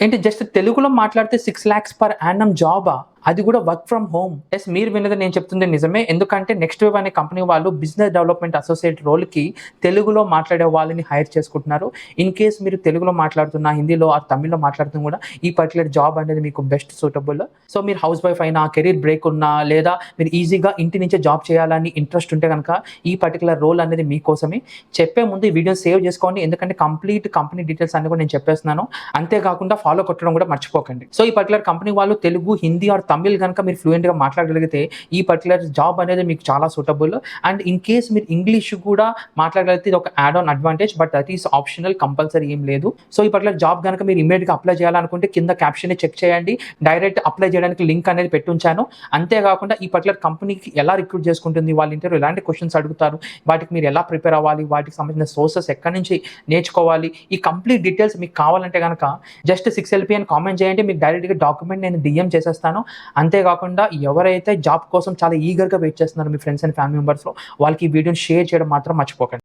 ఏంటి జస్ట్ తెలుగులో మాట్లాడితే 6 lakhs పర్ యానమ్ జాబా? అది కూడా వర్క్ ఫ్రమ్ హోమ్. మీరు విన్నది నేను చెప్తుంది నిజమే. ఎందుకంటే నెక్స్ట్ వేవ్ అనే కంపెనీ వాళ్ళు బిజినెస్ డెవలప్‌మెంట్ అసోసియేట్ రోల్‌కి తెలుగులో మాట్లాడే వాళ్ళని హైర్ చేసుకుంటున్నారు. ఇన్ కేస్ మీరు తెలుగులో మాట్లాడుతున్నా, హిందీలో ఆర్ తమిళ్‌లో మాట్లాడుతున్నా కూడా ఈ పర్టిక్యులర్ జాబ్ అనేది మీకు బెస్ట్ సూటబుల్. సో మీరు హౌస్ వైఫ్ అయినా, కెరీర్ బ్రేక్ ఉన్నా, లేదా మీరు ఈజీగా ఇంటి నుంచే జాబ్ చేయాలని ఇంట్రెస్ట్ ఉంటే గనక ఈ పర్టిక్యులర్ రోల్ అనేది మీకోసమే. చెప్పే ముందు ఈ వీడియోని సేవ్ చేసుకోండి. ఎందుకంటే కంప్లీట్ కంపెనీ డీటెయిల్స్ అన్ని కూడా నేను చెప్పేస్తున్నాను. అంతేకాకుండా ఫాలో కొట్టడం కూడా మర్చిపోకండి. సో ఈ పర్టిక్యులర్ కంపెనీ వాళ్ళు తెలుగు, హిందీ ఆర్ తమిళ్ గనుక మీరు ఫ్లూయెంట్‌గా మాట్లాడగలిగితే ఈ పర్టిక్యులర్ జాబ్ అనేది మీకు చాలా సూటబుల్. అండ్ ఇన్ కేస్ మీరు ఇంగ్లీష్ కూడా మాట్లాడగలిగితే ఇది ఒక add on advantage. But that is optional, compulsory ఏం లేదు. సో ఈ పర్టిక్యులర్ జాబ్ గనుక మీరు ఇమ్మీడియేట్‌గా అప్లై చేయాలనుకుంటే కింద క్యాప్షన్‌ని చెక్ చేయండి. డైరెక్ట్ అప్లై చేయడానికి లింక్ అనేది పెట్టుంచాను. అంతేకాకుండా ఈ పర్టిక్యులర్ కంపెనీకి ఎలా రిక్రూట్ చేసుకుంటుంది, వాళ్ళ ఇంటర్వ్యూలో ఎలాంటి క్వెషన్స్ అడుగుతారు, వాటికి మీరు ఎలా ప్రిపేర్ అవ్వాలి, వాటికి సంబంధించిన సోర్సెస్ ఎక్కడి నుంచి నేర్చుకోవాలి, ఈ కంప్లీట్ డీటెయిల్స్ మీకు కావాలంటే గనక జస్ట్ 6LP అని కామెంట్ చేయండి. మీకు డైరెక్ట్‌గా డాక్యుమెంట్ నేను డీఎం చేసేస్తాను. అంతేకాకుండా ఎవరైతే జాబ్ కోసం చాలా ఈగర్‌గా వెయిట్ చేస్తున్నారో మీ ఫ్రెండ్స్ అండ్ ఫ్యామిలీ మెంబర్స్‌లో వాళ్ళకి ఈ వీడియోని షేర్ చేయడం మాత్రం మర్చిపోకండి.